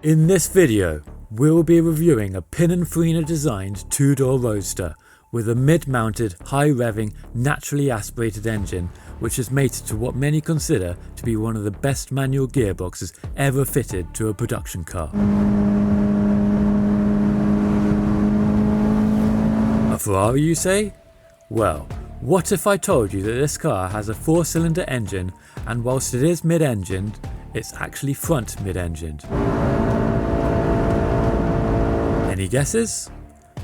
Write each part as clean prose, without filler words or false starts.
In this video, we'll be reviewing a Pininfarina-designed two-door Roadster with a mid-mounted, high-revving, naturally aspirated engine which is mated to what many consider to be one of the best manual gearboxes ever fitted to a production car. A Ferrari, you say? Well, what if I told you that this car has a 4-cylinder engine and whilst it is mid-engined, it's actually front mid-engined? Any guesses?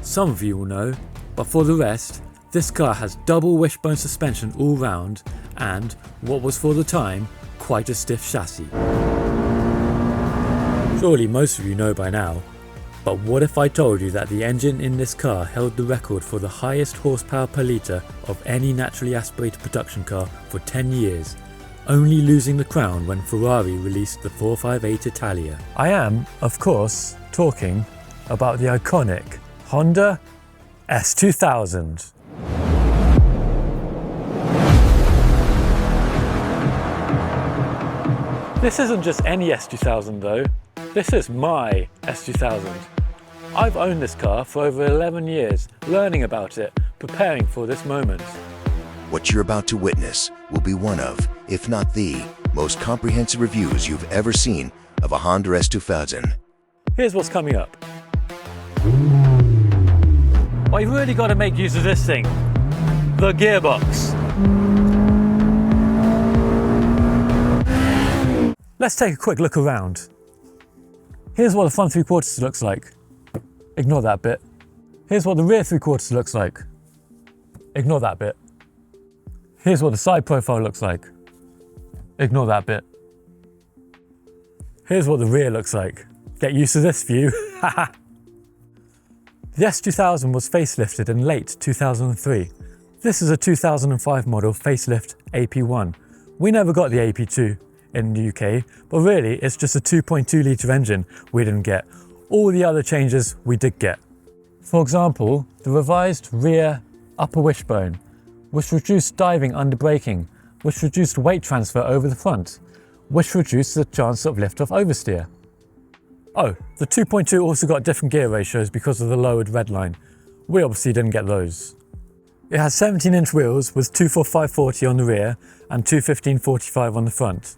Some of you will know, but for the rest, this car has double wishbone suspension all round and, what was for the time, quite a stiff chassis. Surely most of you know by now, but what if I told you that the engine in this car held the record for the highest horsepower per litre of any naturally aspirated production car for 10 years, only losing the crown when Ferrari released the 458 Italia? I am, of course, talking about the iconic Honda S2000. This isn't just any S2000 though, this is my S2000. I've owned this car for over 11 years, learning about it, preparing for this moment. What you're about to witness will be one of, if not the, most comprehensive reviews you've ever seen of a Honda S2000. Here's what's coming up. Well, you've really got to make use of this thing, the gearbox. Let's take a quick look around. Here's what the front 3/4 looks like. Ignore that bit. Here's what the rear 3/4 looks like. Ignore that bit. Here's what the side profile looks like. Ignore that bit. Here's what the rear looks like. Get used to this view. The S2000 was facelifted in late 2003. This is a 2005 model facelift AP1. We never got the AP2 in the UK, but really it's just a 2.2 litre engine we didn't get. All the other changes we did get. For example, the revised rear upper wishbone, which reduced diving under braking, which reduced weight transfer over the front, which reduced the chance of lift-off oversteer. Oh, the 2.2 also got different gear ratios because of the lowered red line. We obviously didn't get those. It has 17-inch wheels with 245/40 on the rear and 215/45 on the front.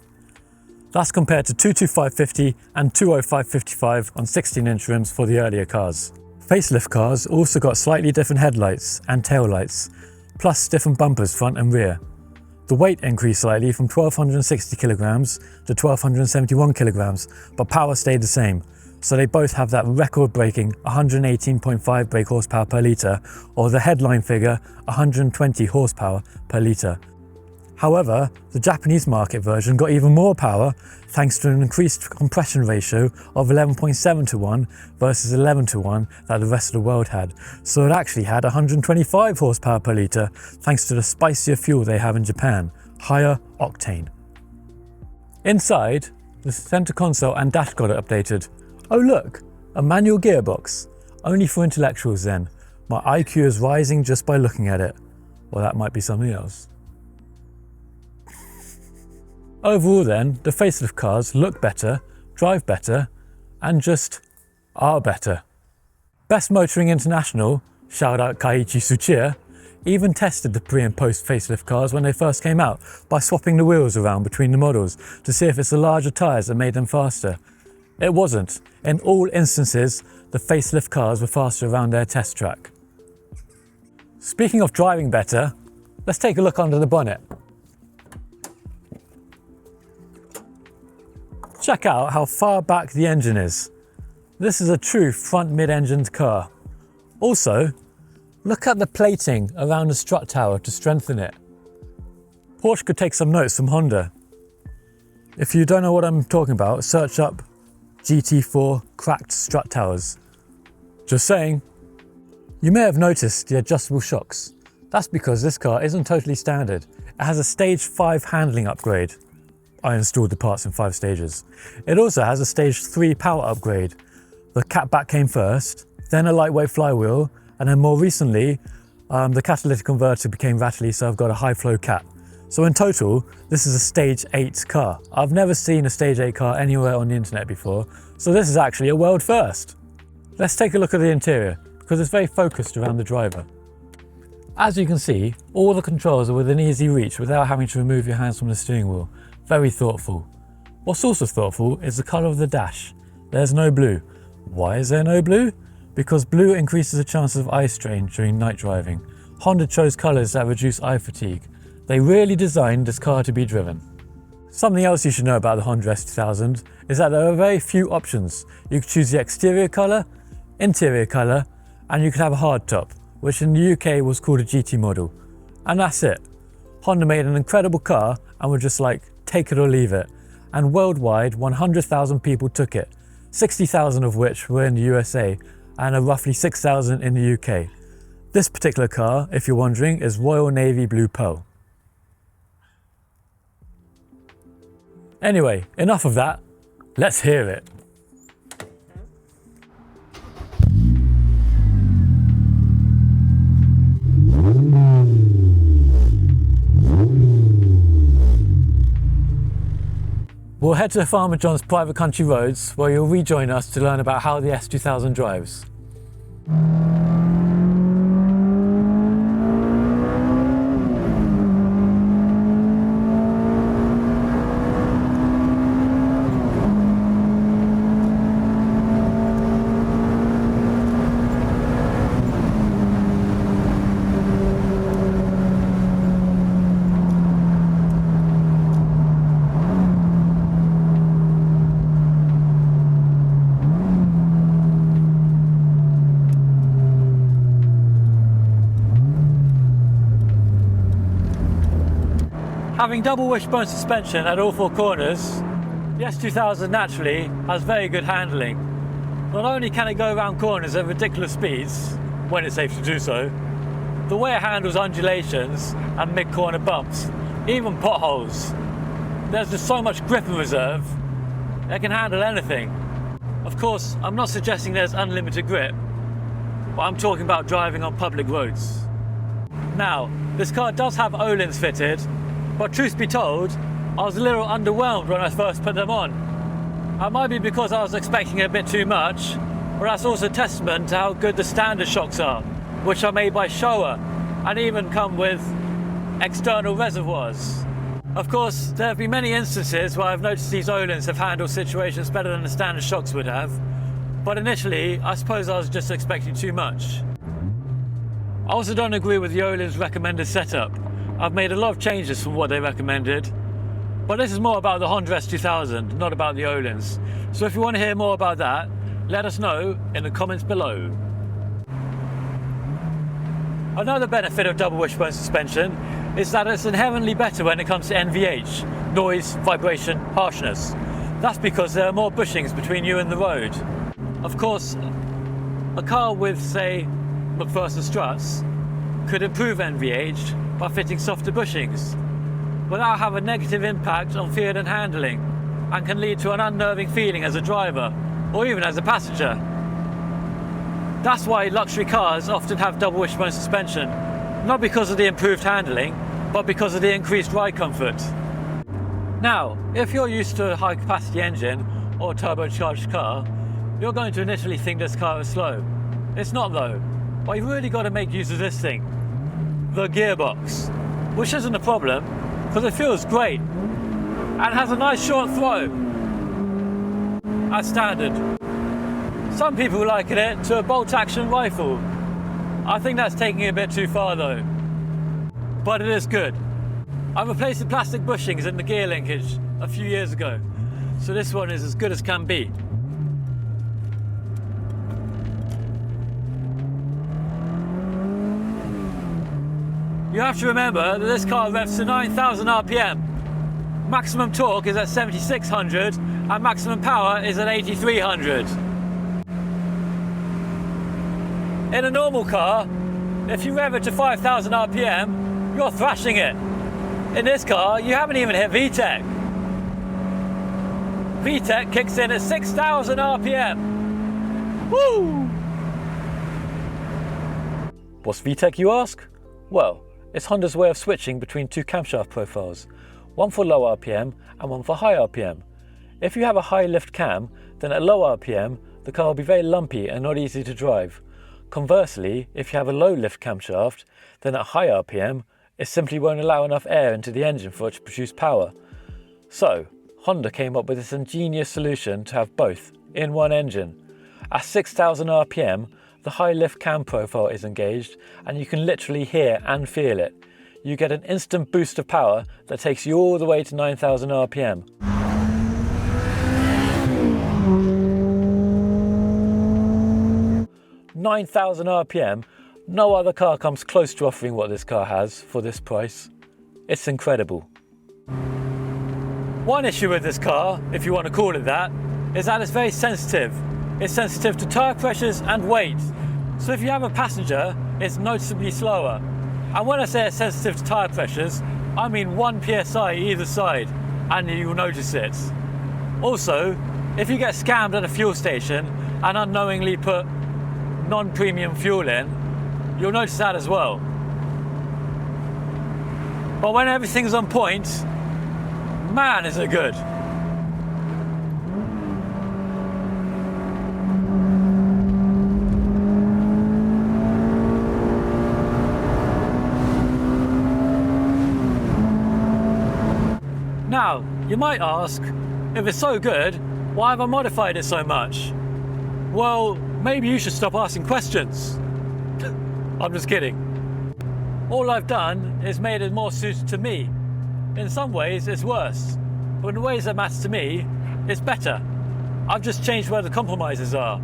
That's compared to 225/50 and 205/55 on 16-inch rims for the earlier cars. Facelift cars also got slightly different headlights and taillights, plus different bumpers front and rear. The weight increased slightly from 1,260 kilograms to 1,271 kilograms, but power stayed the same. So they both have that record-breaking 118.5 brake horsepower per litre, or the headline figure 120 horsepower per litre. However, the Japanese market version got even more power thanks to an increased compression ratio of 11.7:1 versus 11:1 that the rest of the world had. So it actually had 125 horsepower per litre thanks to the spicier fuel they have in Japan, higher octane. Inside, the center console and dash got updated. Oh look, a manual gearbox. Only for intellectuals then. My IQ is rising just by looking at it. Well, that might be something else. Overall then, the facelift cars look better, drive better, and just are better. Best Motoring International, shout out Kaiichi Tsuchiya, even tested the pre and post facelift cars when they first came out by swapping the wheels around between the models to see if it's the larger tyres that made them faster. It wasn't. In all instances, the facelift cars were faster around their test track. Speaking of driving better, let's take a look under the bonnet. Check out how far back the engine is. This is a true front mid-engined car. Also, look at the plating around the strut tower to strengthen it. Porsche could take some notes from Honda. If you don't know what I'm talking about, search up GT4 cracked strut towers. Just saying. You may have noticed the adjustable shocks. That's because this car isn't totally standard. It has a stage 5 handling upgrade. I installed the parts in 5 stages. It also has a stage 3 power upgrade. The catback came first, then a lightweight flywheel, and then more recently, the catalytic converter became rattly, so I've got a high flow cat. So in total, this is a Stage 8 car. I've never seen a Stage 8 car anywhere on the internet before, so this is actually a world first. Let's take a look at the interior, because it's very focused around the driver. As you can see, all the controls are within easy reach without having to remove your hands from the steering wheel. Very thoughtful. What's also thoughtful is the colour of the dash. There's no blue. Why is there no blue? Because blue increases the chances of eye strain during night driving. Honda chose colours that reduce eye fatigue. They really designed this car to be driven. Something else you should know about the Honda S2000 is that there are very few options. You can choose the exterior colour, interior colour, and you can have a hardtop, which in the UK was called a GT model. And that's it. Honda made an incredible car and were just like, take it or leave it. And worldwide, 100,000 people took it, 60,000 of which were in the USA and roughly 6,000 in the UK. This particular car, if you're wondering, is Royal Navy Blue Pearl. Anyway, enough of that, let's hear it. We'll head to Farmer John's private country roads, where you'll rejoin us to learn about how the S2000 drives. Having double wishbone suspension at all four corners, the S2000 naturally has very good handling. Not only can it go around corners at ridiculous speeds, when it's safe to do so, the way it handles undulations and mid-corner bumps, even potholes, there's just so much grip and reserve, it can handle anything. Of course, I'm not suggesting there's unlimited grip, but I'm talking about driving on public roads. Now, this car does have Öhlins fitted, but truth be told, I was a little underwhelmed when I first put them on. That might be because I was expecting a bit too much, but that's also testament to how good the standard shocks are, which are made by SHOWA and even come with external reservoirs. Of course, there have been many instances where I've noticed these Ohlins have handled situations better than the standard shocks would have, but initially I suppose I was just expecting too much. I also don't agree with the Öhlins recommended setup. I've made a lot of changes from what they recommended, but this is more about the Honda S2000, not about the Öhlins. So if you want to hear more about that, let us know in the comments below. Another benefit of double wishbone suspension is that it's inherently better when it comes to NVH, noise, vibration, harshness. That's because there are more bushings between you and the road. Of course, a car with, say, McPherson struts could improve NVH by fitting softer bushings, but that will have a negative impact on feel and handling and can lead to an unnerving feeling as a driver or even as a passenger. That's why luxury cars often have double wishbone suspension, not because of the improved handling, but because of the increased ride comfort. Now, if you're used to a high capacity engine or a turbocharged car, you're going to initially think this car is slow. It's not though, but you've really got to make use of this thing, the gearbox, which isn't a problem because it feels great and has a nice short throw as standard. Some people liken it to a bolt action rifle. I think that's taking it a bit too far though, but it is good. I replaced the plastic bushings in the gear linkage a few years ago, so this one is as good as can be. You have to remember that this car revs to 9,000 RPM. Maximum torque is at 7,600 and maximum power is at 8,300. In a normal car, if you rev it to 5,000 RPM, you're thrashing it. In this car, you haven't even hit VTEC. VTEC kicks in at 6,000 RPM. Woo! What's VTEC, you ask? Well, is Honda's way of switching between two camshaft profiles, one for low RPM and one for high RPM. If you have a high lift cam, then at low RPM, the car will be very lumpy and not easy to drive. Conversely, if you have a low lift camshaft, then at high RPM, it simply won't allow enough air into the engine for it to produce power. So, Honda came up with this ingenious solution to have both in one engine. At 6,000 RPM, the high lift cam profile is engaged and you can literally hear and feel it. You get an instant boost of power that takes you all the way to 9,000 RPM. $9,000 RPM, no other car comes close to offering what this car has for this price. It's incredible. One issue with this car, if you want to call it that, is that it's very sensitive. It's sensitive to tyre pressures and weight. So if you have a passenger, it's noticeably slower. And when I say it's sensitive to tyre pressures, I mean 1 psi either side, and you'll notice it. Also, if you get scammed at a fuel station and unknowingly put non-premium fuel in, you'll notice that as well. But when everything's on point, man, is it good. Now, you might ask, if it's so good, why have I modified it so much? Well, maybe you should stop asking questions. I'm just kidding. All I've done is made it more suited to me. In some ways, it's worse, but in the ways that matter to me, it's better. I've just changed where the compromises are.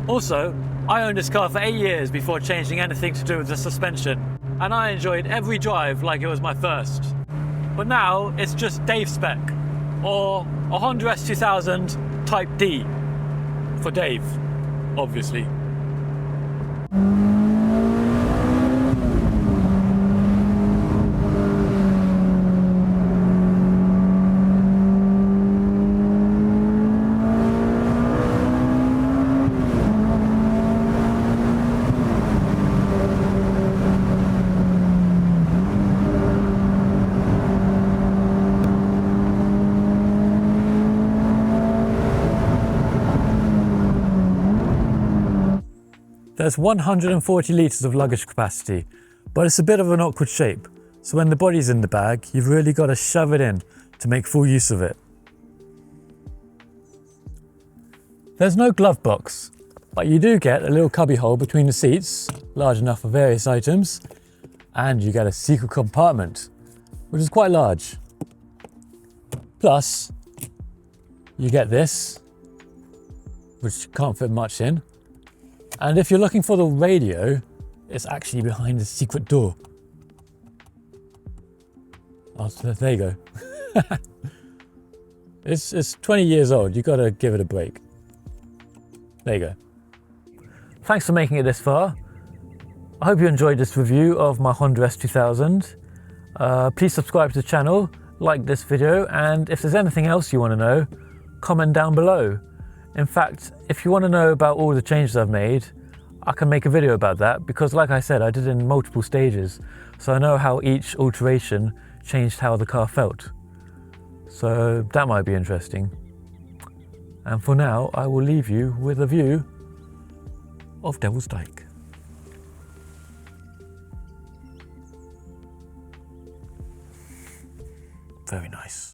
Also, I owned this car for 8 years before changing anything to do with the suspension, and I enjoyed every drive like it was my first. But now, it's just Dave spec, or a Honda S2000 Type D, for Dave, obviously. There's 140 litres of luggage capacity, but it's a bit of an awkward shape, so when the body's in the bag, you've really got to shove it in to make full use of it. There's no glove box, but you do get a little cubby hole between the seats, large enough for various items, and you get a secret compartment, which is quite large. Plus, you get this, which you can't fit much in. And if you're looking for the radio, it's actually behind the secret door. Oh, so there you go. It's 20 years old, you've got to give it a break. There you go. Thanks for making it this far. I hope you enjoyed this review of my Honda S2000. Please subscribe to the channel, like this video, and if there's anything else you want to know, comment down below. In fact, if you want to know about all the changes I've made, I can make a video about that because, like I said, I did it in multiple stages, so I know how each alteration changed how the car felt. So that might be interesting. And for now, I will leave you with a view of Devil's Dyke. Very nice.